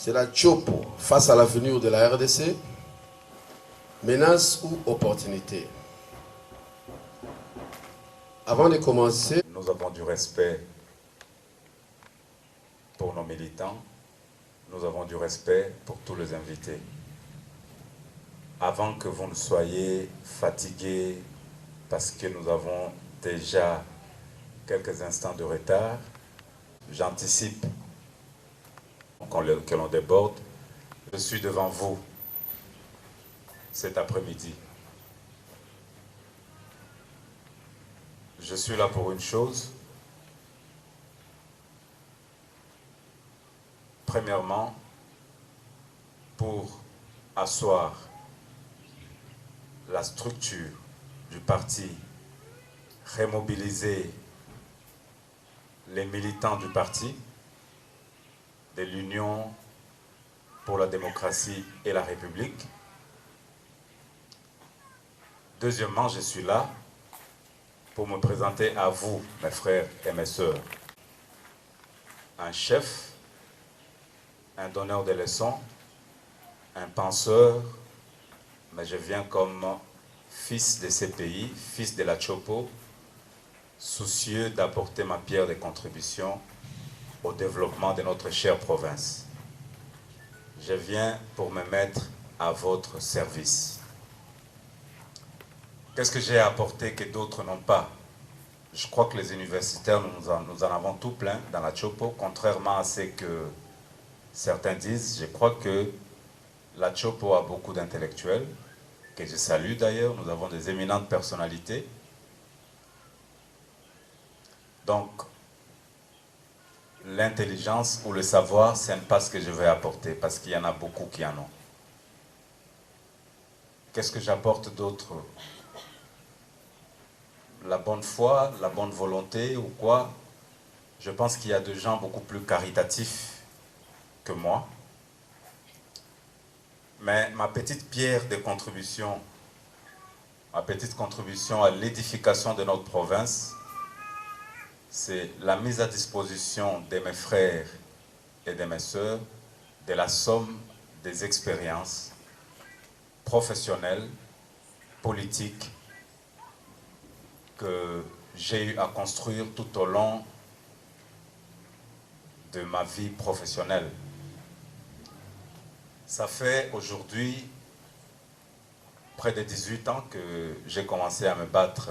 c'est la Chopo face à l'avenir de la RDC, menace ou opportunité. Avant de commencer, nous avons du respect pour nos militants, nous avons du respect pour tous les invités. Avant que vous ne soyez fatigués parce que nous avons déjà quelques instants de retard, j'anticipe que l'on déborde. Je suis devant vous cet après-midi. Je suis là pour une chose. Premièrement, pour asseoir la structure du parti, remobiliser les militants du parti, de l'Union pour la démocratie et la République. Deuxièmement, je suis là pour me présenter à vous, mes frères et mes sœurs, un chef, un donneur de leçons, un penseur, mais je viens comme fils de ces pays, fils de la Chopo, soucieux d'apporter ma pierre de contribution au développement de notre chère province. Je viens pour me mettre à votre service. Qu'est-ce que j'ai à apporter que d'autres n'ont pas? Je crois que les universitaires, nous en avons tout plein dans la Chopo, contrairement à ce que certains disent. Je crois que la Chopo a beaucoup d'intellectuels, que je salue d'ailleurs. Nous avons des éminentes personnalités. Donc, l'intelligence ou le savoir, ce n'est pas ce que je vais apporter, parce qu'il y en a beaucoup qui en ont. Qu'est-ce que j'apporte d'autre? La bonne foi, la bonne volonté ou quoi? Je pense qu'il y a des gens beaucoup plus caritatifs que moi. Mais ma petite pierre de contribution, ma petite contribution à l'édification de notre province, c'est la mise à disposition de mes frères et de mes sœurs de la somme des expériences professionnelles, politiques, que j'ai eu à construire tout au long de ma vie professionnelle. Ça fait aujourd'hui près de 18 ans que j'ai commencé à me battre,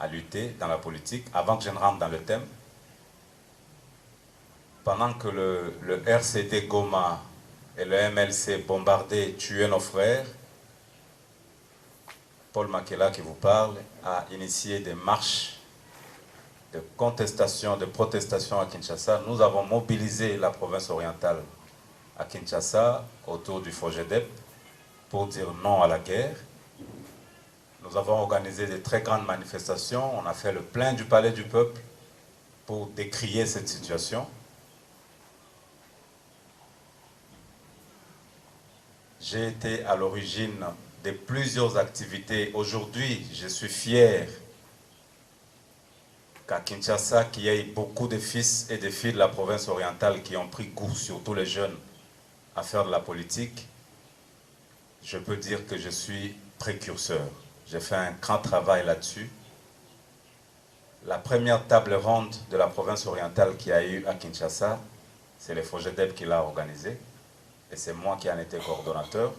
à lutter dans la politique, avant que je ne rentre dans le thème. Pendant que le RCD Goma et le MLC bombardaient, tuaient nos frères, Paul Makela, qui vous parle, a initié des marches de contestation, de protestation à Kinshasa. Nous avons mobilisé la province orientale à Kinshasa autour du FOGEDEP pour dire non à la guerre. Nous avons organisé de très grandes manifestations. On a fait le plein du Palais du Peuple pour décrier cette situation. J'ai été à l'origine de plusieurs activités. Aujourd'hui, je suis fier qu'à Kinshasa, qu'il y ait beaucoup de fils et de filles de la province orientale qui ont pris goût, surtout les jeunes, à faire de la politique. Je peux dire que je suis précurseur. J'ai fait un grand travail là-dessus. La première table ronde de la province orientale qu'il y a eu à Kinshasa, c'est le FOGEDEP qui l'a organisée. Et c'est moi qui en étais coordonnateur.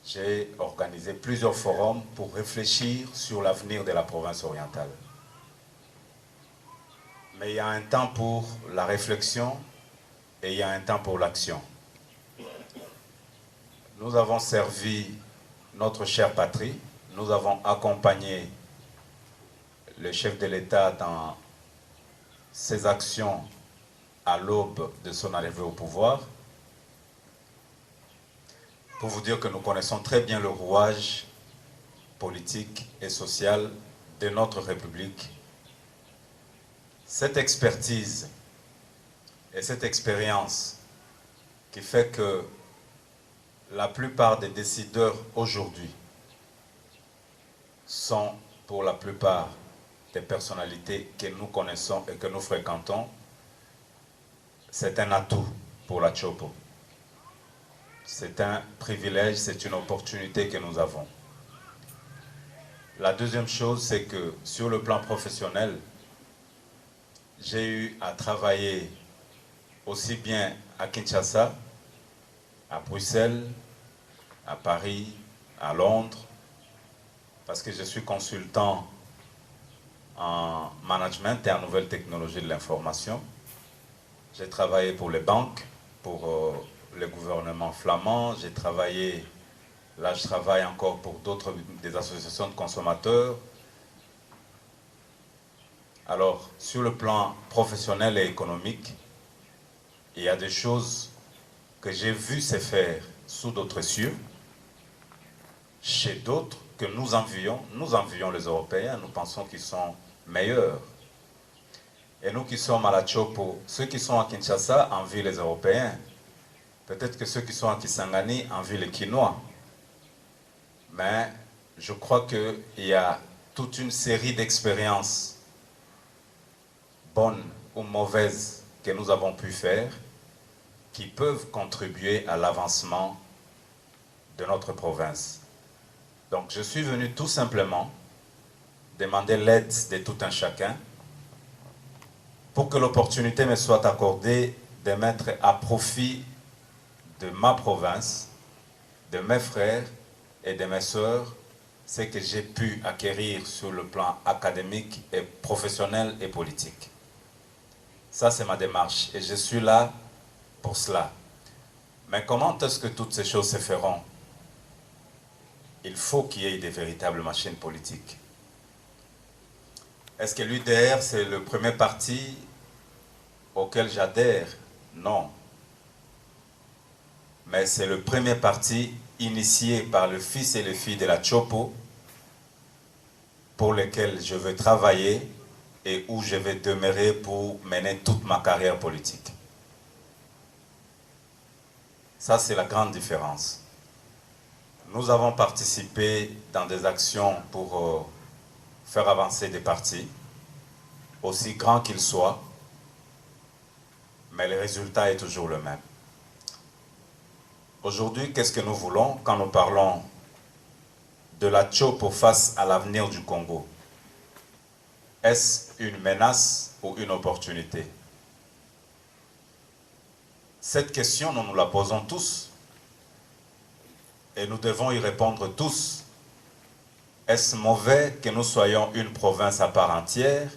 J'ai organisé plusieurs forums pour réfléchir sur l'avenir de la province orientale. Mais il y a un temps pour la réflexion et il y a un temps pour l'action. Nous avons servi notre chère patrie, nous avons accompagné le chef de l'État dans ses actions à l'aube de son arrivée au pouvoir, pour vous dire que nous connaissons très bien le rouage politique et social de notre République. Cette expertise et cette expérience qui fait que la plupart des décideurs aujourd'hui sont pour la plupart des personnalités que nous connaissons et que nous fréquentons, c'est un atout pour la Chopo. C'est un privilège, c'est une opportunité que nous avons. La deuxième chose, c'est que sur le plan professionnel, j'ai eu à travailler aussi bien à Kinshasa, à Bruxelles, à Paris, à Londres, parce que je suis consultant en management et en nouvelles technologies de l'information. J'ai travaillé pour les banques, pour le gouvernement flamand, j'ai travaillé, là je travaille encore pour des associations de consommateurs. Alors, sur le plan professionnel et économique, il y a des choses que j'ai vues se faire sous d'autres cieux, chez d'autres que nous envions les Européens, nous pensons qu'ils sont meilleurs. Et nous qui sommes à la Chopo, ceux qui sont à Kinshasa envient les Européens. Peut-être que ceux qui sont à Kisangani envient les Quinois. Mais je crois qu'il y a toute une série d'expériences, bonnes ou mauvaises, que nous avons pu faire, qui peuvent contribuer à l'avancement de notre province. Donc je suis venu tout simplement demander l'aide de tout un chacun pour que l'opportunité me soit accordée de mettre à profit de ma province, de mes frères et de mes sœurs, ce que j'ai pu acquérir sur le plan académique et professionnel et politique. Ça, c'est ma démarche et je suis là pour cela. Mais comment est-ce que toutes ces choses se feront? Il faut qu'il y ait des véritables machines politiques. Est-ce que l'UDR, c'est le premier parti auquel j'adhère? Non. Mais c'est le premier parti initié par le fils et les filles de la Chopo pour lequel je veux travailler et où je vais demeurer pour mener toute ma carrière politique. Ça, c'est la grande différence. Nous avons participé dans des actions pour faire avancer des partis, aussi grands qu'ils soient, mais le résultat est toujours le même. Aujourd'hui, qu'est-ce que nous voulons quand nous parlons de la Chopo face à l'avenir du Congo? Est-ce une menace ou une opportunité? Cette question, nous nous la posons tous et nous devons y répondre tous. Est-ce mauvais que nous soyons une province à part entière?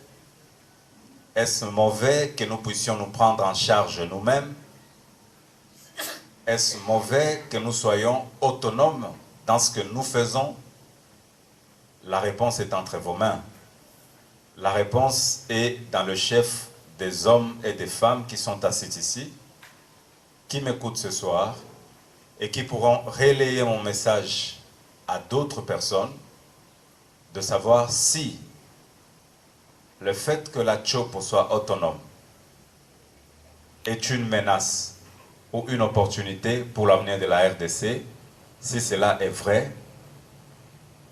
Est-ce mauvais que nous puissions nous prendre en charge nous-mêmes? Est-ce mauvais que nous soyons autonomes dans ce que nous faisons? La réponse est entre vos mains. La réponse est dans le chef des hommes et des femmes qui sont assis ici, qui m'écoutent ce soir et qui pourront relayer mon message à d'autres personnes, de savoir si le fait que la Chopo soit autonome est une menace ou une opportunité pour l'avenir de la RDC, si cela est vrai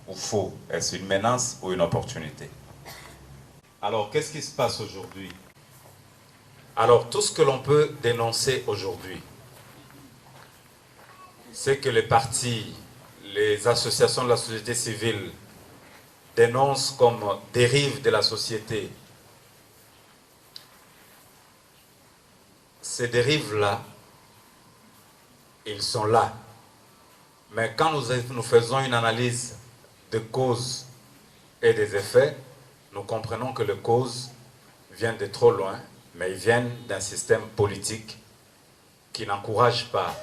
ou faux. Est-ce une menace ou une opportunité? Alors, qu'est-ce qui se passe aujourd'hui? Alors, tout ce que l'on peut dénoncer aujourd'hui, c'est que les partis, les associations de la société civile dénoncent comme dérive de la société. Ces dérives-là, ils sont là. Mais quand nous faisons une analyse de causes et des effets, nous comprenons que les causes viennent de trop loin, mais ils viennent d'un système politique qui n'encourage pas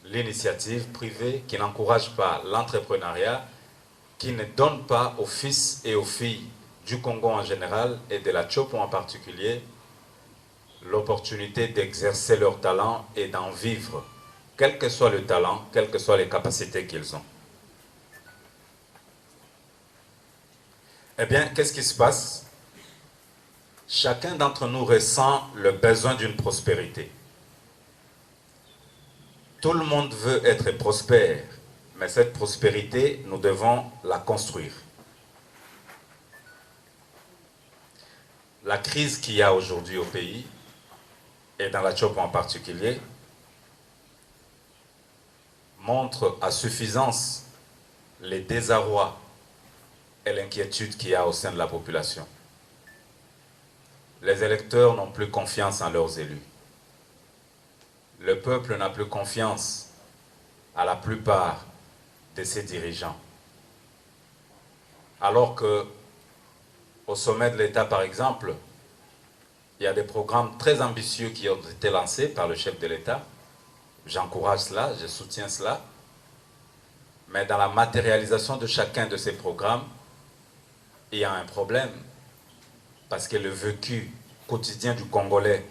l'initiative privée, qui n'encourage pas l'entrepreneuriat, qui ne donne pas aux fils et aux filles du Congo en général et de la Chopo en particulier l'opportunité d'exercer leur talent et d'en vivre, quel que soit le talent, quelles que soient les capacités qu'ils ont. Eh bien, qu'est-ce qui se passe? Chacun d'entre nous ressent le besoin d'une prospérité. Tout le monde veut être prospère, mais cette prospérité, nous devons la construire. La crise qu'il y a aujourd'hui au pays et dans la Tchopo en particulier, montre à suffisance les désarrois et l'inquiétude qu'il y a au sein de la population. Les électeurs n'ont plus confiance en leurs élus. Le peuple n'a plus confiance à la plupart de ses dirigeants. Alors que, au sommet de l'État, par exemple, il y a des programmes très ambitieux qui ont été lancés par le chef de l'État. J'encourage cela, je soutiens cela. Mais dans la matérialisation de chacun de ces programmes, il y a un problème. Parce que le vécu quotidien du Congolais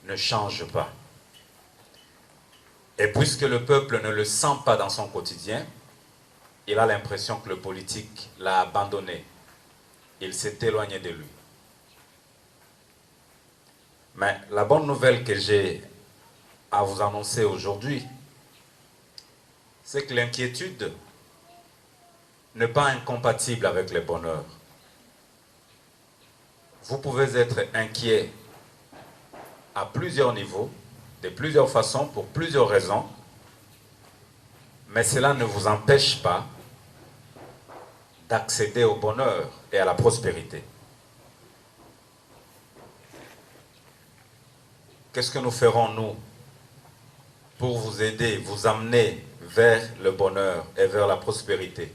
ne change pas. Et puisque le peuple ne le sent pas dans son quotidien, il a l'impression que le politique l'a abandonné. Il s'est éloigné de lui. Mais la bonne nouvelle que j'ai à vous annoncer aujourd'hui, c'est que l'inquiétude n'est pas incompatible avec le bonheur. Vous pouvez être inquiet à plusieurs niveaux, de plusieurs façons, pour plusieurs raisons, mais cela ne vous empêche pas d'accéder au bonheur et à la prospérité. Qu'est-ce que nous ferons, nous, pour vous aider, vous amener vers le bonheur et vers la prospérité?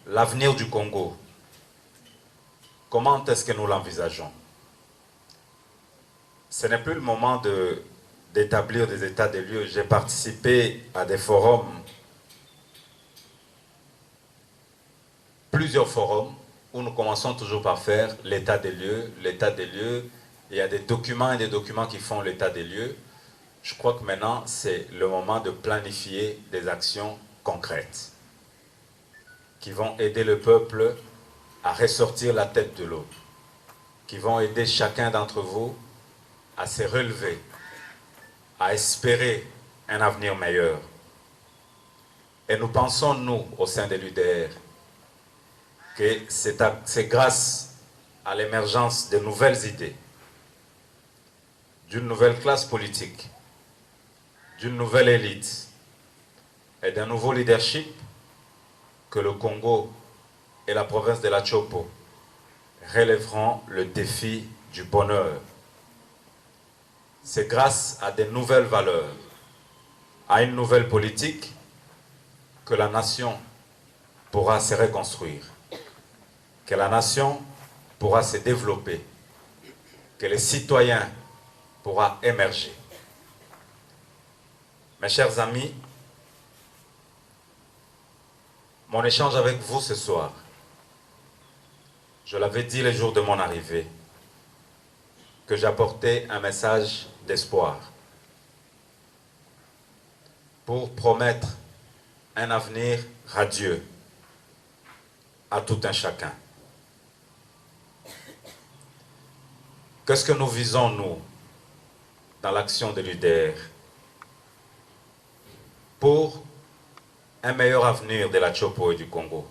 L'avenir du Congo, comment est-ce que nous l'envisageons? Ce n'est plus le moment d'établir des états des lieux. J'ai participé à des forums, plusieurs forums, où nous commençons toujours par faire l'état des lieux. L'état des lieux, il y a des documents et des documents qui font l'état des lieux. Je crois que maintenant, c'est le moment de planifier des actions concrètes qui vont aider le peuple à ressortir la tête de l'eau, qui vont aider chacun d'entre vous à se relever, à espérer un avenir meilleur. Et nous pensons, nous, au sein de l'UDR, que c'est grâce à l'émergence de nouvelles idées, d'une nouvelle classe politique, d'une nouvelle élite et d'un nouveau leadership que le Congo et la province de la Tchopo relèveront le défi du bonheur. C'est grâce à de nouvelles valeurs, à une nouvelle politique, que la nation pourra se reconstruire, que la nation pourra se développer, que les citoyens pourront émerger. Mes chers amis, mon échange avec vous ce soir, je l'avais dit le jour de mon arrivée, que j'apportais un message d'espoir pour promettre un avenir radieux à tout un chacun. Qu'est-ce que nous visons, nous, dans l'action de l'UDR pour un meilleur avenir de la Tchopo et du Congo?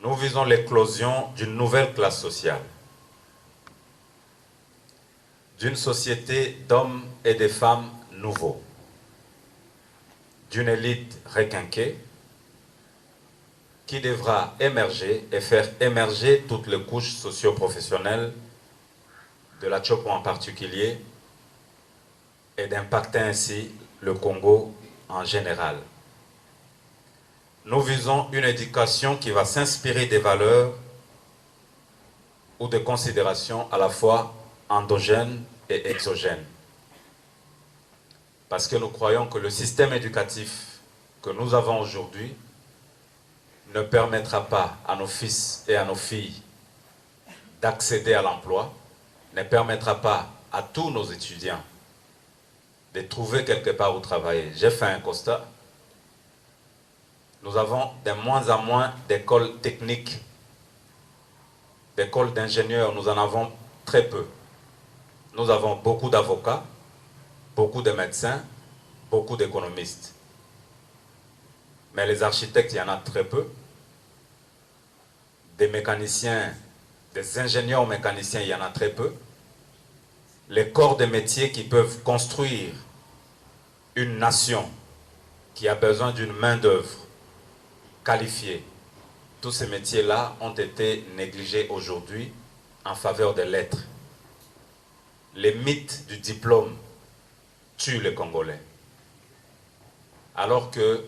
Nous visons l'éclosion d'une nouvelle classe sociale, d'une société d'hommes et de femmes nouveaux, d'une élite requinquée qui devra émerger et faire émerger toutes les couches socio-professionnelles de la Tchopo en particulier et d'impacter ainsi le Congo en général. Nous visons une éducation qui va s'inspirer des valeurs ou des considérations à la fois endogènes et exogènes. Parce que nous croyons que le système éducatif que nous avons aujourd'hui ne permettra pas à nos fils et à nos filles d'accéder à l'emploi, ne permettra pas à tous nos étudiants de trouver quelque part où travailler. J'ai fait un constat. Nous avons de moins en moins d'écoles techniques, d'écoles d'ingénieurs, nous en avons très peu. Nous avons beaucoup d'avocats, beaucoup de médecins, beaucoup d'économistes. Mais les architectes, il y en a très peu. Des mécaniciens, des ingénieurs mécaniciens, il y en a très peu. les corps de métiers qui peuvent construire une nation qui a besoin d'une main-d'œuvre qualifiée. Tous ces métiers-là ont été négligés aujourd'hui en faveur des lettres. Les mythes du diplôme tuent les Congolais. Alors que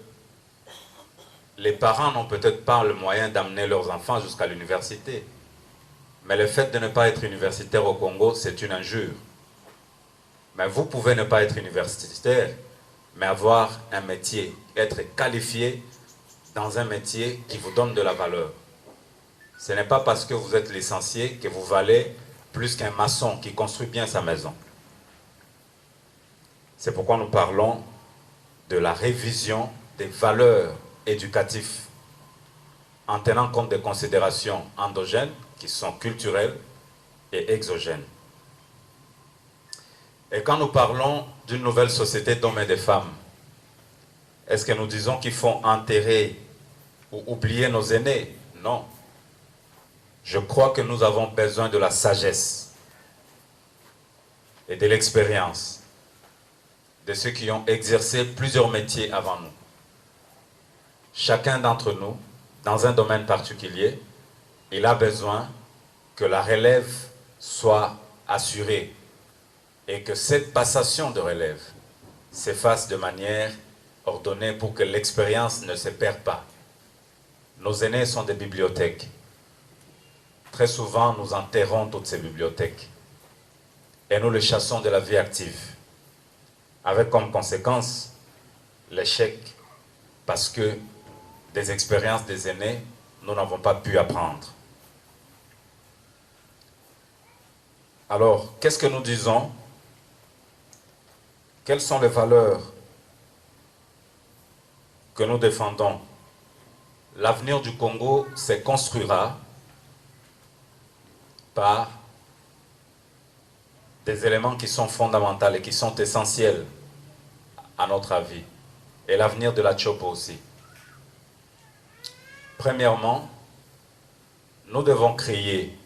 les parents n'ont peut-être pas le moyen d'amener leurs enfants jusqu'à l'université. Mais le fait de ne pas être universitaire au Congo, c'est une injure. Mais vous pouvez ne pas être universitaire, mais avoir un métier, être qualifié dans un métier qui vous donne de la valeur. Ce n'est pas parce que vous êtes licencié que vous valez plus qu'un maçon qui construit bien sa maison. C'est pourquoi nous parlons de la révision des valeurs éducatives en tenant compte des considérations endogènes qui sont culturelles et exogènes. Et quand nous parlons d'une nouvelle société d'hommes et de femmes, est-ce que nous disons qu'il faut enterrer ou oublier nos aînés? Non. Je crois que nous avons besoin de la sagesse et de l'expérience de ceux qui ont exercé plusieurs métiers avant nous. Chacun d'entre nous, dans un domaine particulier, il a besoin que la relève soit assurée et que cette passation de relève se fasse de manière ordonnée pour que l'expérience ne se perde pas. Nos aînés sont des bibliothèques. Très souvent, nous enterrons toutes ces bibliothèques et nous les chassons de la vie active, avec comme conséquence l'échec parce que des expériences des aînés, nous n'avons pas pu apprendre. Alors, qu'est-ce que nous disons? Quelles sont les valeurs que nous défendons? L'avenir du Congo se construira par des éléments qui sont fondamentaux et qui sont essentiels à notre avis, et l'avenir de la Tchopo aussi. Premièrement, nous devons créer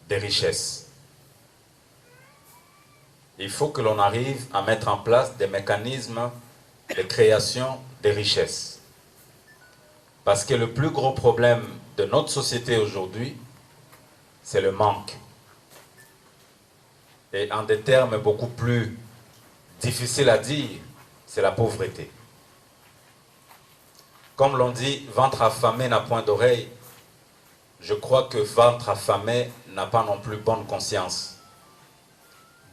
des richesses. Il faut que l'on arrive à mettre en place des mécanismes de création des richesses. Parce que le plus gros problème de notre société aujourd'hui, c'est le manque. Et en des termes beaucoup plus difficiles à dire, c'est la pauvreté. Comme l'on dit, ventre affamé n'a point d'oreille. Je crois que ventre affamé n'a pas non plus bonne conscience.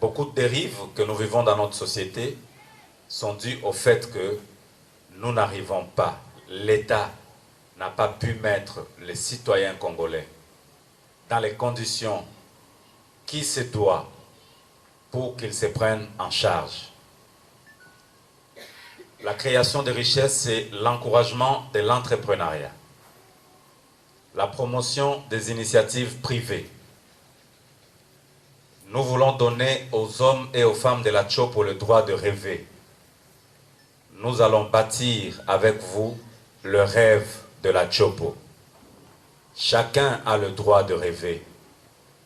Beaucoup de dérives que nous vivons dans notre société sont dues au fait que nous n'arrivons pas, l'État n'a pas pu mettre les citoyens congolais dans les conditions qui se doivent pour qu'ils se prennent en charge. La création de richesses, c'est l'encouragement de l'entrepreneuriat, la promotion des initiatives privées. Nous voulons donner aux hommes et aux femmes de la Tchopo le droit de rêver. Nous allons bâtir avec vous le rêve de la Tchopo. Chacun a le droit de rêver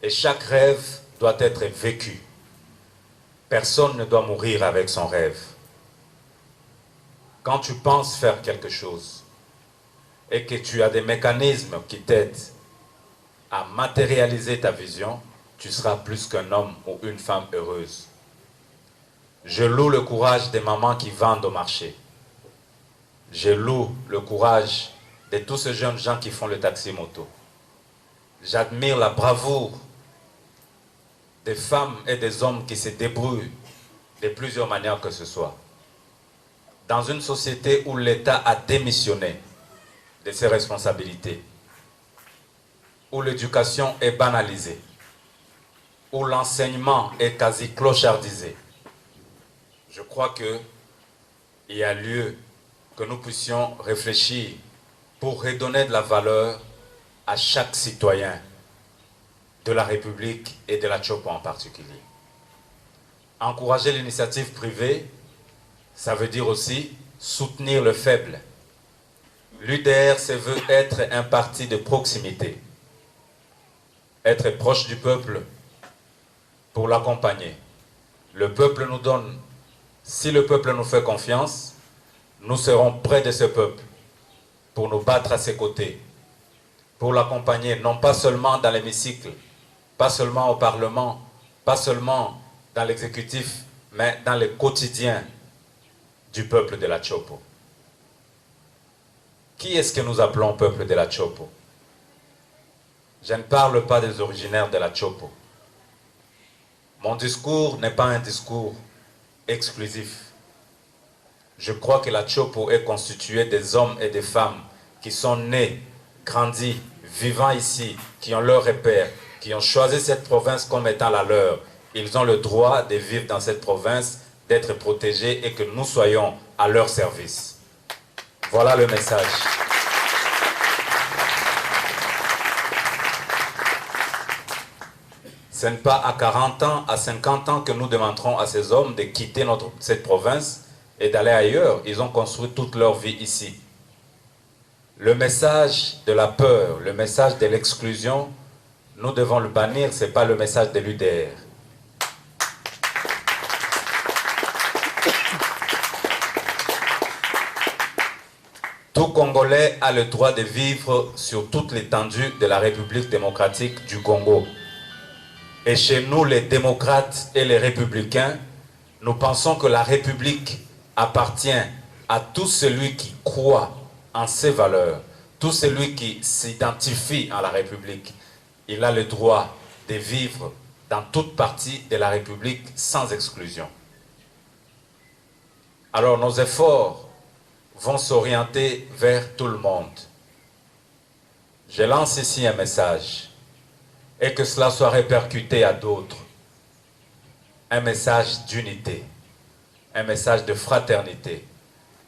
et chaque rêve doit être vécu. Personne ne doit mourir avec son rêve. Quand tu penses faire quelque chose et que tu as des mécanismes qui t'aident à matérialiser ta vision, tu seras plus qu'un homme ou une femme heureuse. Je loue le courage des mamans qui vendent au marché. Je loue le courage de tous ces jeunes gens qui font le taxi-moto. J'admire la bravoure des femmes et des hommes qui se débrouillent de plusieurs manières que ce soit. Dans une société où l'État a démissionné de ses responsabilités, où l'éducation est banalisée, où l'enseignement est quasi clochardisé, je crois qu'il y a lieu que nous puissions réfléchir pour redonner de la valeur à chaque citoyen de la République et de la Tchopo en particulier. Encourager l'initiative privée, ça veut dire aussi soutenir le faible. L'UDR se veut être un parti de proximité, être proche du peuple, pour l'accompagner. Le peuple nous donne, si le peuple nous fait confiance, nous serons près de ce peuple pour nous battre à ses côtés, pour l'accompagner, non pas seulement dans l'hémicycle, pas seulement au Parlement, pas seulement dans l'exécutif, mais dans le quotidien du peuple de la Chopo. Qui est-ce que nous appelons peuple de la Chopo? Je ne parle pas des originaires de la Chopo. Mon discours n'est pas un discours exclusif. Je crois que la Chopo est constituée des hommes et des femmes qui sont nés, grandis, vivant ici, qui ont leur repère, qui ont choisi cette province comme étant la leur. Ils ont le droit de vivre dans cette province, d'être protégés et que nous soyons à leur service. Voilà le message. Ce n'est pas à 40 ans, à 50 ans que nous demanderons à ces hommes de quitter cette province et d'aller ailleurs. Ils ont construit toute leur vie ici. Le message de la peur, le message de l'exclusion, nous devons le bannir, ce n'est pas le message de l'UDR. Tout Congolais a le droit de vivre sur toute l'étendue de la République démocratique du Congo. Et chez nous, les démocrates et les républicains, nous pensons que la République appartient à tout celui qui croit en ses valeurs, tout celui qui s'identifie à la République. Il a le droit de vivre dans toute partie de la République sans exclusion. Alors nos efforts vont s'orienter vers tout le monde. Je lance ici un message et que cela soit répercuté à d'autres. Un message d'unité, un message de fraternité,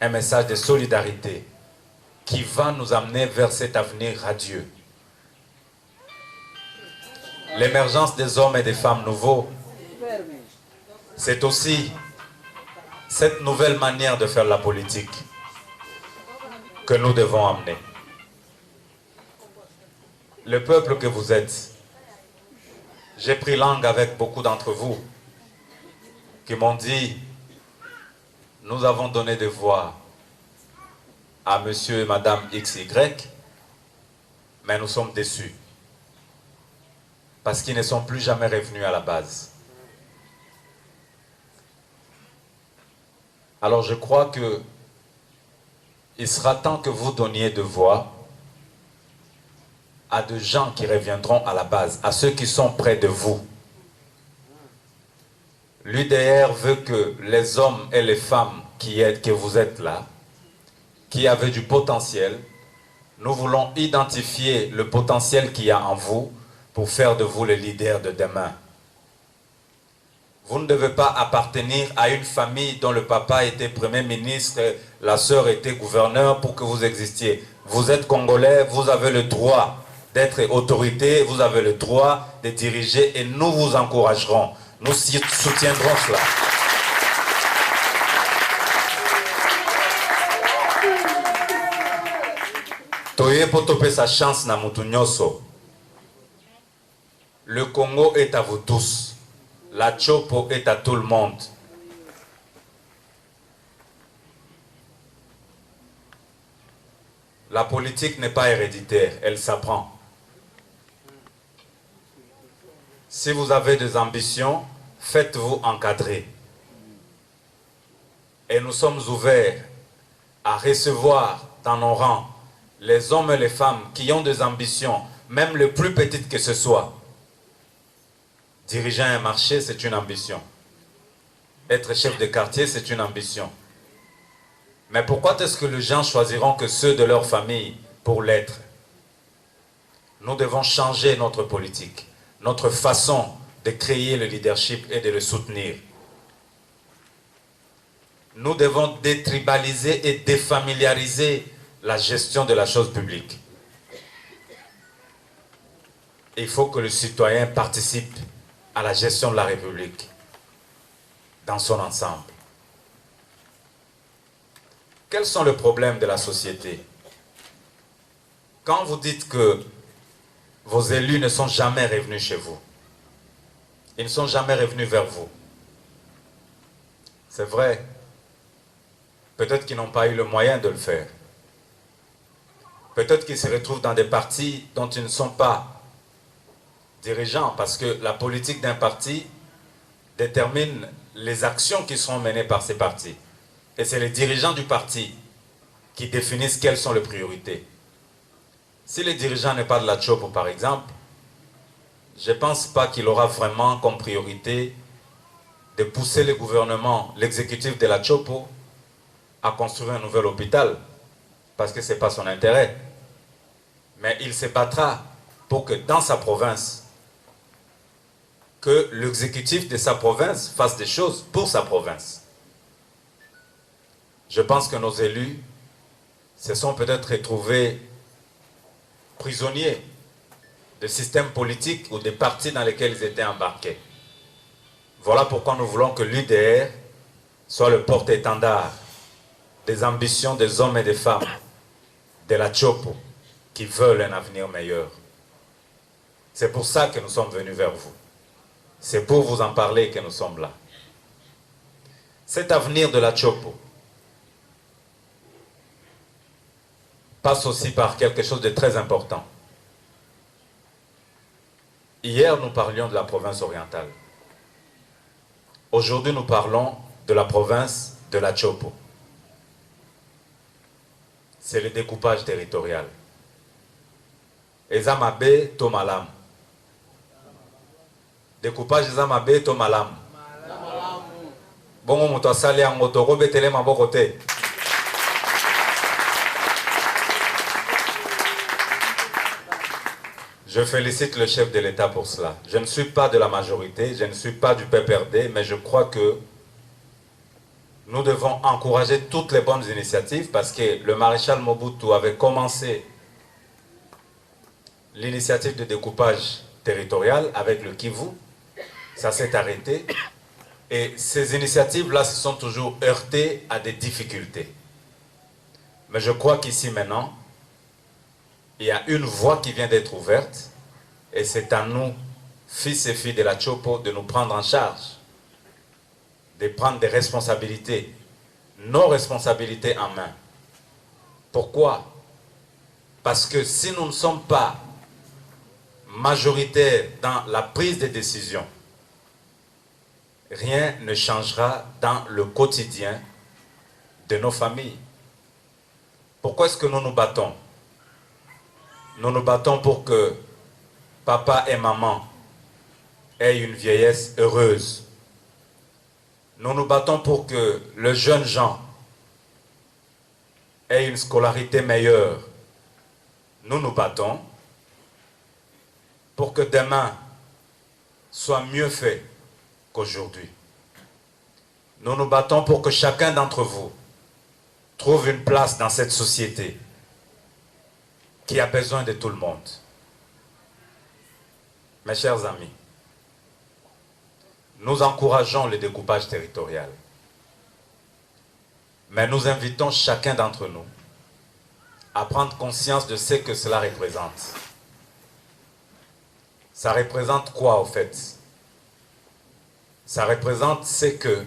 un message de solidarité qui va nous amener vers cet avenir radieux. L'émergence des hommes et des femmes nouveaux, c'est aussi cette nouvelle manière de faire la politique que nous devons amener. Le peuple que vous êtes, j'ai pris langue avec beaucoup d'entre vous qui m'ont dit, nous avons donné des voix à monsieur et madame XY, mais nous sommes déçus parce qu'ils ne sont plus jamais revenus à la base. Alors je crois que il sera temps que vous donniez de voix à des gens qui reviendront à la base, à ceux qui sont près de vous. L'UDR veut que les hommes et les femmes que vous êtes là, qui avaient du potentiel, nous voulons identifier le potentiel qu'il y a en vous pour faire de vous les leaders de demain. Vous ne devez pas appartenir à une famille dont le papa était Premier ministre, la sœur était gouverneur pour que vous existiez. Vous êtes Congolais, vous avez le droit d'être autorité, vous avez le droit de diriger et nous vous encouragerons. Nous soutiendrons cela. Toye potope sa chance na mutu nyoso. Le Congo est à vous tous. La Chopo est à tout le monde. La politique n'est pas héréditaire, elle s'apprend. Si vous avez des ambitions, faites-vous encadrer. Et nous sommes ouverts à recevoir dans nos rangs les hommes et les femmes qui ont des ambitions, même les plus petites que ce soit. Diriger un marché, c'est une ambition. Être chef de quartier, c'est une ambition. Mais pourquoi est-ce que les gens choisiront que ceux de leur famille pour l'être? Nous devons changer notre politique, notre façon de créer le leadership et de le soutenir. Nous devons détribaliser et défamiliariser la gestion de la chose publique. Il faut que le citoyen participe à la gestion de la République dans son ensemble. Quels sont les problèmes de la société? Quand vous dites que vos élus ne sont jamais revenus chez vous, ils ne sont jamais revenus vers vous. C'est vrai, peut-être qu'ils n'ont pas eu le moyen de le faire. Peut-être qu'ils se retrouvent dans des partis dont ils ne sont pas dirigeants, parce que la politique d'un parti détermine les actions qui seront menées par ces partis. Et c'est les dirigeants du parti qui définissent quelles sont les priorités. Si le dirigeant n'est pas de la Chopo, par exemple, je ne pense pas qu'il aura vraiment comme priorité de pousser le gouvernement, l'exécutif de la Chopo, à construire un nouvel hôpital, parce que ce n'est pas son intérêt. Mais il se battra pour que dans sa province, que l'exécutif de sa province fasse des choses pour sa province. Je pense que nos élus se sont peut-être retrouvés prisonniers de systèmes politiques ou des partis dans lesquels ils étaient embarqués. Voilà pourquoi nous voulons que l'UDR soit le porte-étendard des ambitions des hommes et des femmes de la Chopo qui veulent un avenir meilleur. C'est pour ça que nous sommes venus vers vous. C'est pour vous en parler que nous sommes là. Cet avenir de la Chopo passe aussi par quelque chose de très important. Hier, nous parlions de la province orientale. Aujourd'hui, nous parlons de la province de la Chopo. C'est le découpage territorial. Ezamabe to malam. Découpage ezamabe to malam. Bongo moto asali yango toko betele maboko te. Je félicite le chef de l'État pour cela. Je ne suis pas de la majorité, je ne suis pas du PPRD, mais je crois que nous devons encourager toutes les bonnes initiatives parce que le maréchal Mobutu avait commencé l'initiative de découpage territorial avec le Kivu. Ça s'est arrêté. Et ces initiatives-là se sont toujours heurtées à des difficultés. Mais je crois qu'ici maintenant, il y a une voie qui vient d'être ouverte et c'est à nous, fils et filles de la Chopo, de nous prendre en charge, de prendre des responsabilités, nos responsabilités en main. Pourquoi? Parce que si nous ne sommes pas majoritaires dans la prise de décision, rien ne changera dans le quotidien de nos familles. Pourquoi est-ce que nous nous battons? Nous nous battons pour que papa et maman aient une vieillesse heureuse. Nous nous battons pour que le jeune Jean ait une scolarité meilleure. Nous nous battons pour que demain soit mieux fait qu'aujourd'hui. Nous nous battons pour que chacun d'entre vous trouve une place dans cette société qui a besoin de tout le monde. Mes chers amis, nous encourageons le découpage territorial, mais nous invitons chacun d'entre nous à prendre conscience de ce que cela représente. Ça représente quoi, au fait? Ça représente ce que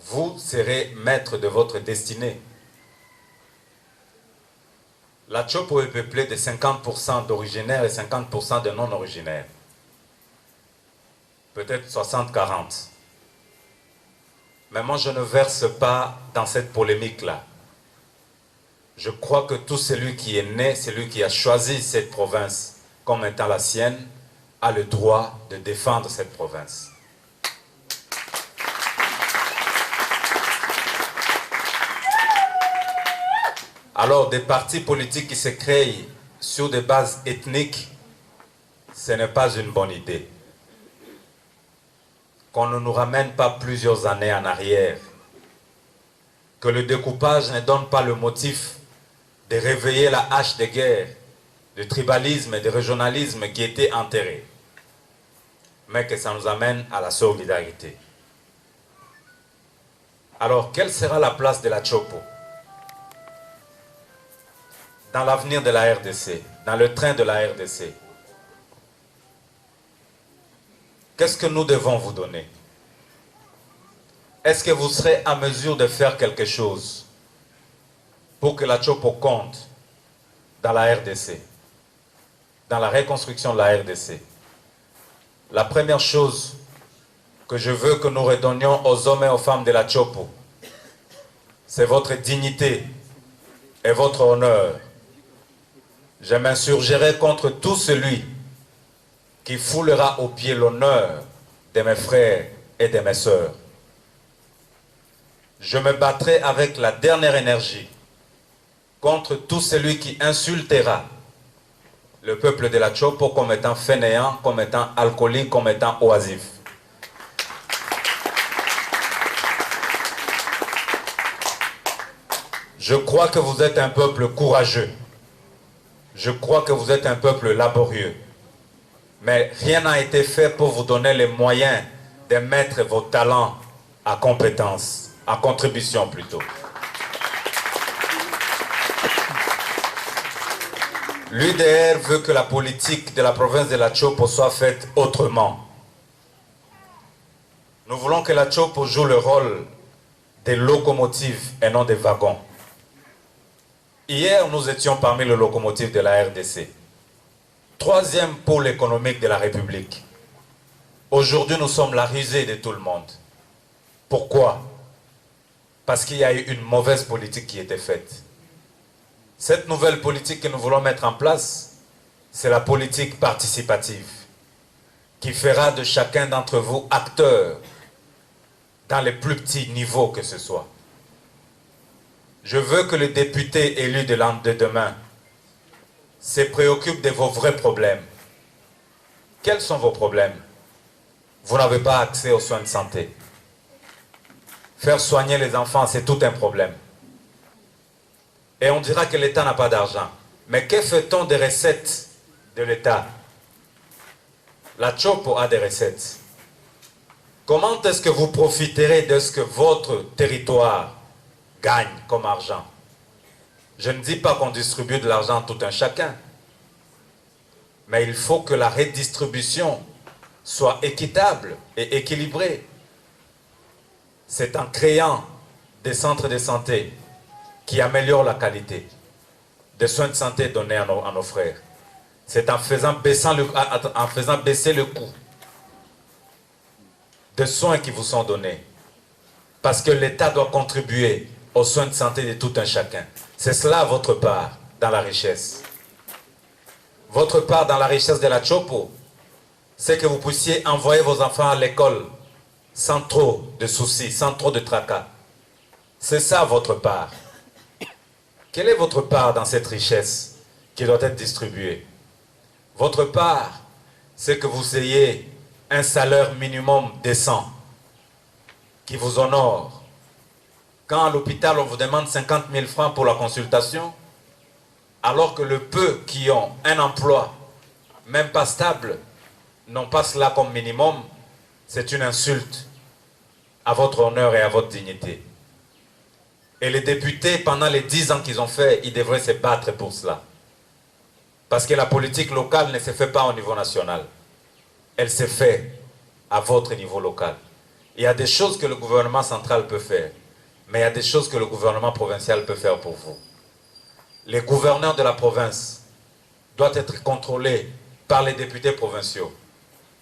vous serez maître de votre destinée. La Chopo est peuplée de 50% d'originaires et 50% de non-originaires. Peut-être 60-40. Mais moi, je ne verse pas dans cette polémique-là. Je crois que tout celui qui est né, celui qui a choisi cette province comme étant la sienne, a le droit de défendre cette province. Alors, des partis politiques qui se créent sur des bases ethniques, ce n'est pas une bonne idée. Qu'on ne nous ramène pas plusieurs années en arrière. Que le découpage ne donne pas le motif de réveiller la hache de guerre, du tribalisme et du régionalisme qui était enterré. Mais que ça nous amène à la solidarité. Alors, quelle sera la place de la Chopo dans l'avenir de la RDC, dans le train de la RDC? qu'est-ce que nous devons vous donner? Est-ce que vous serez à mesure de faire quelque chose pour que la Chopo compte dans la RDC, dans la reconstruction de la RDC? La première chose que je veux que nous redonnions aux hommes et aux femmes de la Chopo, c'est votre dignité et votre honneur. Je m'insurgerai contre tout celui qui foulera aux pieds l'honneur de mes frères et de mes sœurs. Je me battrai avec la dernière énergie contre tout celui qui insultera le peuple de la Chopo comme étant fainéant, comme étant alcoolique, comme étant oisif. Je crois que vous êtes un peuple courageux. Je crois que vous êtes un peuple laborieux. Mais rien n'a été fait pour vous donner les moyens de mettre vos talents à compétence, à contribution plutôt. L'UDR veut que la politique de la province de la Chopo soit faite autrement. Nous voulons que la Chopo joue le rôle des locomotives et non des wagons. Hier, nous étions parmi les locomotives de la RDC. Troisième pôle économique de la République. Aujourd'hui, nous sommes la risée de tout le monde. Pourquoi? Parce qu'il y a eu une mauvaise politique qui était faite. Cette nouvelle politique que nous voulons mettre en place, c'est la politique participative, qui fera de chacun d'entre vous acteur dans les plus petits niveaux que ce soit. Je veux que le député élu de demain se préoccupe de vos vrais problèmes. Quels sont vos problèmes? Vous n'avez pas accès aux soins de santé. Faire soigner les enfants, c'est tout un problème. Et on dira que l'État n'a pas d'argent. Mais que fait-on des recettes de l'État? La Chopo a des recettes. Comment est-ce que vous profiterez de ce que votre territoire gagne comme argent? Je ne dis pas qu'on distribue de l'argent à tout un chacun. Mais il faut que la redistribution soit équitable et équilibrée. C'est en créant des centres de santé qui améliorent la qualité des soins de santé donnés à nos frères. C'est en faisant baisser le coût des soins qui vous sont donnés. Parce que l'État doit contribuer aux soins de santé de tout un chacun. C'est cela votre part dans la richesse. Votre part dans la richesse de la Chopo, c'est que vous puissiez envoyer vos enfants à l'école sans trop de soucis, sans trop de tracas. C'est ça votre part. Quelle est votre part dans cette richesse qui doit être distribuée? Votre part, c'est que vous ayez un salaire minimum décent qui vous honore. Quand à l'hôpital on vous demande 50 000 francs pour la consultation, alors que le peu qui ont un emploi, même pas stable, n'ont pas cela comme minimum, c'est une insulte à votre honneur et à votre dignité. Et les députés, pendant les 10 ans qu'ils ont fait, ils devraient se battre pour cela. Parce que la politique locale ne se fait pas au niveau national. Elle se fait à votre niveau local. Il y a des choses que le gouvernement central peut faire, mais il y a des choses que le gouvernement provincial peut faire pour vous. Les gouverneurs de la province doivent être contrôlés par les députés provinciaux.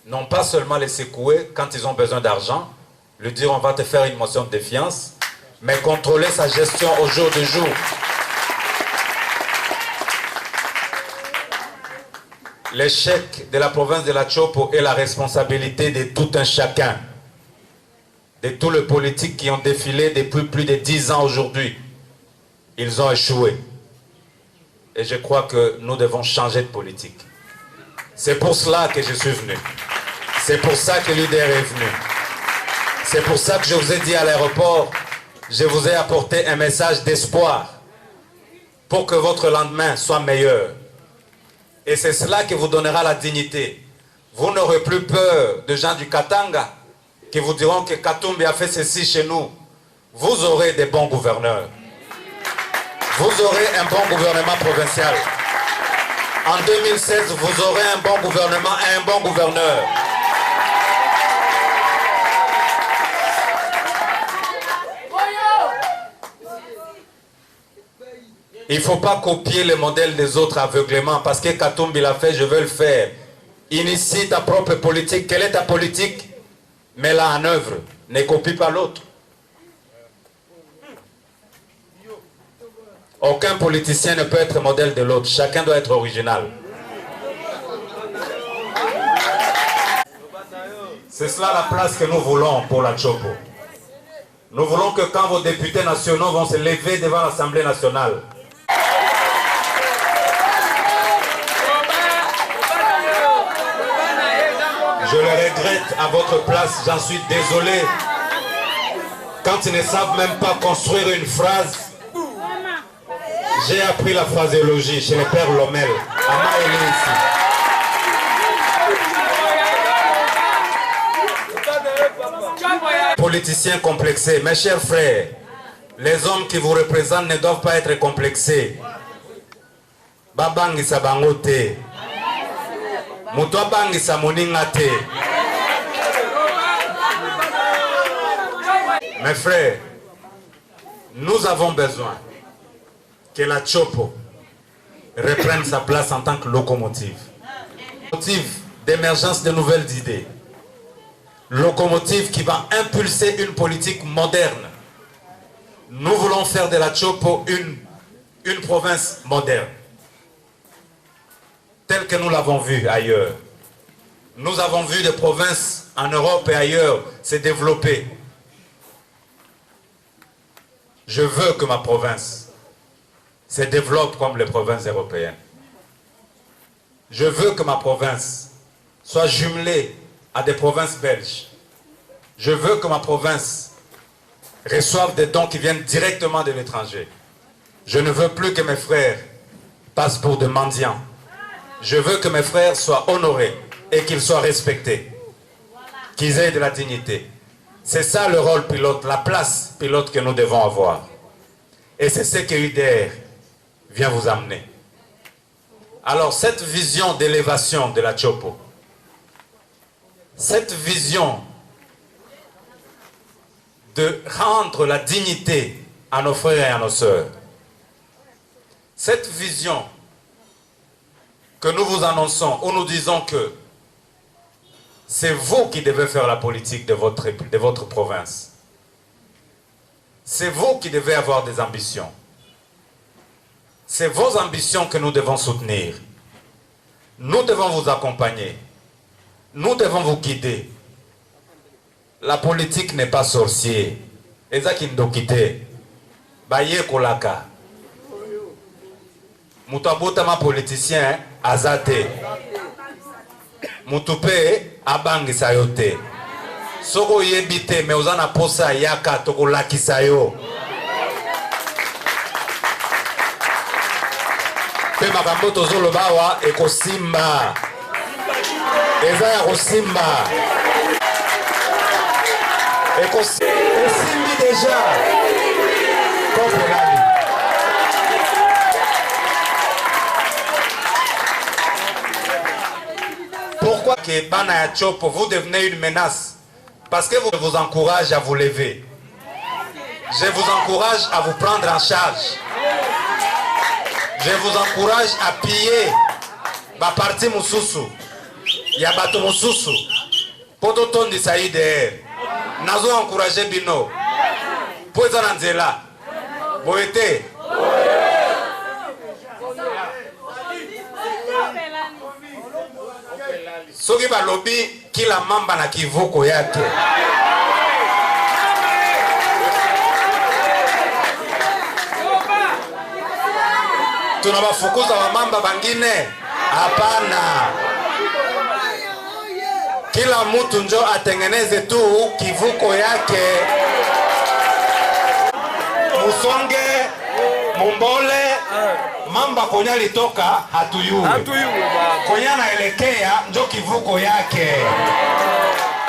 Non pas seulement les secouer quand ils ont besoin d'argent, lui dire on va te faire une motion de défiance, mais contrôler sa gestion au jour le jour. L'échec de la province de la Chopo est la responsabilité de tout un chacun, de tous les politiques qui ont défilé depuis plus de 10 ans aujourd'hui. Ils ont échoué. Et je crois que nous devons changer de politique. C'est pour cela que je suis venu. C'est pour ça que l'UDR est venu. C'est pour ça que je vous ai dit à l'aéroport, je vous ai apporté un message d'espoir pour que votre lendemain soit meilleur. Et c'est cela qui vous donnera la dignité. Vous n'aurez plus peur de gens du Katanga qui vous diront que Katumbi a fait ceci chez nous. Vous aurez des bons gouverneurs. Vous aurez un bon gouvernement provincial. En 2016, vous aurez un bon gouvernement et un bon gouverneur. Il ne faut pas copier le modèle des autres aveuglément parce que Katumbi l'a fait, je veux le faire. Initie ta propre politique. Quelle est ta politique? Mets-la en œuvre. Ne copie pas l'autre. Aucun politicien ne peut être modèle de l'autre. Chacun doit être original. C'est cela la place que nous voulons pour la Chopo. Nous voulons que quand vos députés nationaux vont se lever devant l'Assemblée nationale, je le regrette à votre place, j'en suis désolé. Quand ils ne savent même pas construire une phrase, j'ai appris la phraséologie chez le père Lomel, à Maëlé ici. Politiciens complexés, mes chers frères, les hommes qui vous représentent ne doivent pas être complexés. Babangi sabangote. Muto bangi samoningate. Mes frères, nous avons besoin que la Chopo reprenne sa place en tant que locomotive. Locomotive d'émergence de nouvelles idées. Locomotive qui va impulser une politique moderne. Nous voulons faire de la Chopo une province moderne. Telle que nous l'avons vu ailleurs. Nous avons vu des provinces en Europe et ailleurs se développer. Je veux que ma province se développe comme les provinces européennes. Je veux que ma province soit jumelée à des provinces belges. Je veux que ma province reçoive des dons qui viennent directement de l'étranger. Je ne veux plus que mes frères passent pour des mendiants. Je veux que mes frères soient honorés et qu'ils soient respectés. Qu'ils aient de la dignité. C'est ça le rôle pilote, la place pilote que nous devons avoir. Et c'est ce que UDR vient vous amener. Alors cette vision d'élévation de la Chopo, cette vision de rendre la dignité à nos frères et à nos sœurs, cette vision que nous vous annonçons, où nous disons que c'est vous qui devez faire la politique de votre province. C'est vous qui devez avoir des ambitions. C'est vos ambitions que nous devons soutenir. Nous devons vous accompagner. Nous devons vous guider. La politique n'est pas sorcier. Ezakindokite. Baye kolaka. Mutabota ma politicien azate. Mutupe abangi sayote. Soko yebite me ozana posa yaka toko laki sayo. Pe makambo tozolo bawa ekosimba. Eza ya kosimba. Ekosimbi déjà. Comprenez. Pourquoi que Bana ya Chopo, vous devenez une menace? Parce que je vous encourage à vous lever. Je vous encourage à vous prendre en charge. Je vous encourage à piller ma partie mususu. Yabato mususu. Poto tondi sa IDR. Nazo encourager bino. Poza nanzela. Boete. Soki balobi kila mamba na kivuko yake. Tunawafukuza wamamba bangine? Hapana. Kila mtu njo atengeneze tu kivuko yake. Musonge, Mumbole, mamba konya litoka hatuyui. Konya naelekea njo kivuko yake.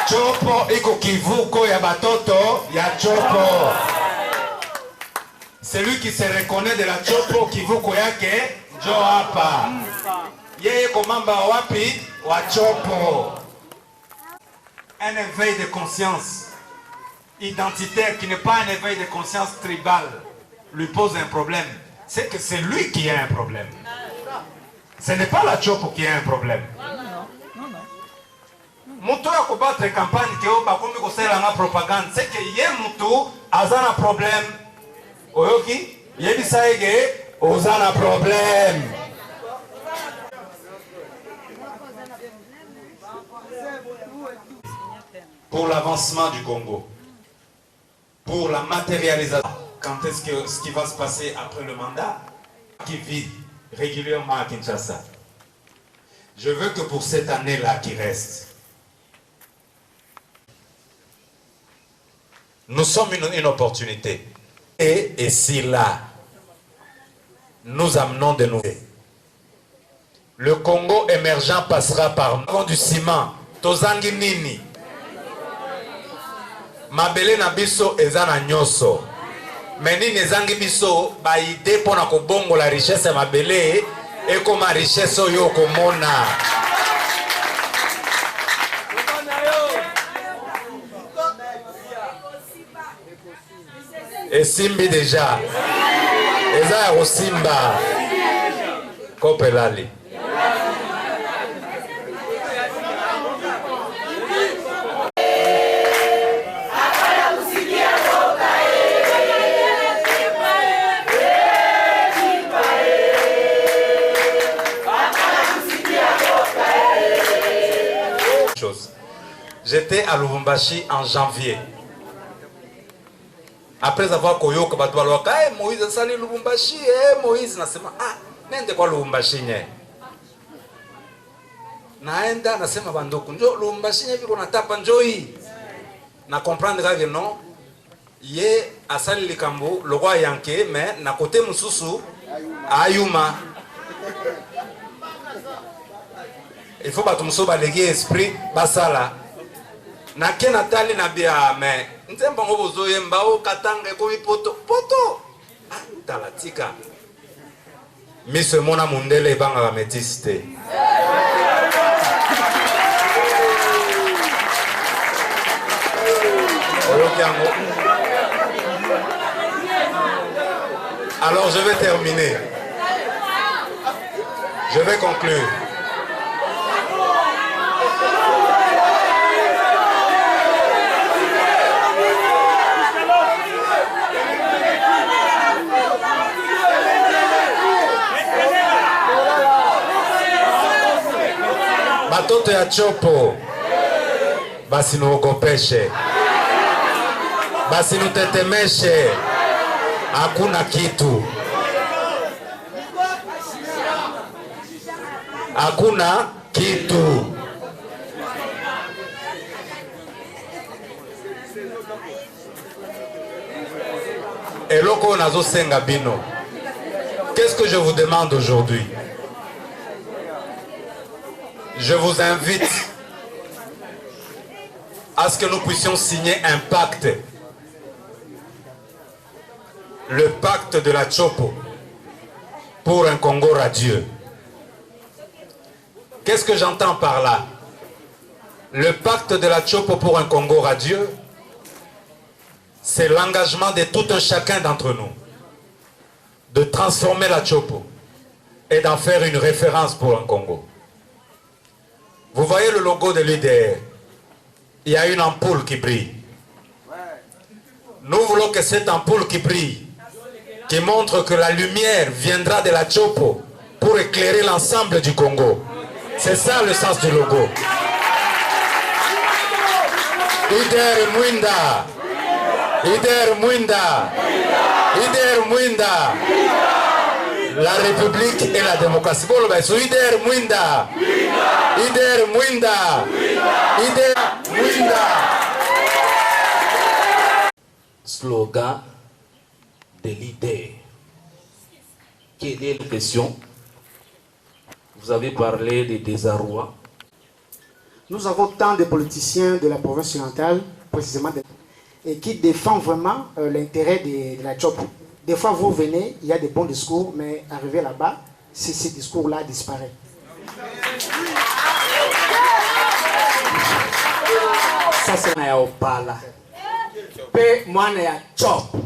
Chopo iko kivuko ya batoto ya Chopo. Celui qui se reconnaît de la Chopo kivuko yake njo hapa. Yeye ko mamba wapi wa Chopo. Un éveil de conscience identitaire qui n'est pas un éveil de conscience tribal lui pose un problème. c'est que c'est lui qui a un problème. Ce n'est pas la Chopo qui a un problème. Mutu ya kubattre campagne ke oba komi ko sela nga propagande c'est que ye mutu azana problème. Oyoki ye bisaige ozana problème. Pour l'avancement du Congo, pour la matérialisation, quand est-ce que ce qui va se passer après le mandat, qui vit régulièrement à Kinshasa. Je veux que pour cette année-là qui reste, nous sommes une opportunité. Et si là, nous amenons de nouveaux. Le Congo émergent passera par du ciment, tozangi nini. Mabele na biso ezana nyoso. Menini ezangi biso ba ide pona ko bongo la richesse mabele et comme richesse yo komona. Et simbi déjà. Eza ya kosimba. Kopelali. J'étais à Lubumbashi en janvier. Après avoir koyoka batu balwaka, Moïse sali Lubumbashi, Moïse nasema nende kwa Lubumbashi nye. Naenda nasema bandoku njo Lubumbashi nye biko natapa njoi. Na comprendre que non. Ye asali likambo lokwa yanke mais na kote mususu ayuma. Il faut batu muso balegi esprit basala. Na kena tali na bia mais ntemba ngo bozoyemba o katanga ko poto talatika mise mona mundele banga metiste alors je vais terminer, je vais conclure. Batoto ya Chopo basi nuogopeshe, basi nutetemeshe, hakuna kitu, hakuna kitu. Eloko nazo senga bino. Qu'est-ce que je vous demande aujourd'hui? Je vous invite à ce que nous puissions signer un pacte. Le pacte de la Chopo pour un Congo radieux. Qu'est-ce que j'entends par là? Le pacte de la Chopo pour un Congo radieux, c'est l'engagement de tout un chacun d'entre nous de transformer la Chopo et d'en faire une référence pour un Congo. Vous voyez le logo de l'UDR, il y a une ampoule qui brille. Nous voulons que cette ampoule qui brille, qui montre que la lumière viendra de la Chopo pour éclairer l'ensemble du Congo. C'est ça le sens du logo. UDR Mwinda, UDR Mwinda, UDR Mwinda. La République et la démocratie. UDR Mwinda, UDR Mwinda, UDR Mwinda. Slogan de l'idée. Quelle est la question? Vous avez parlé de désarroi. Nous avons tant de politiciens de la province orientale, précisément, et qui défendent vraiment l'intérêt de la Chopo. Des fois, vous venez, il y a des bons discours, mais arrivé là-bas, ces discours-là disparaissent. Ça, c'est un opala. Pe moi, ya Chopo.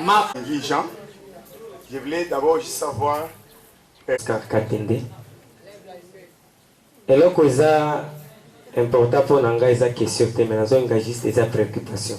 Ma Jean, Je voulais d'abord juste savoir. Katende. eloko eza important pour nanga eza question te mais nazo nga juste eza préoccupation.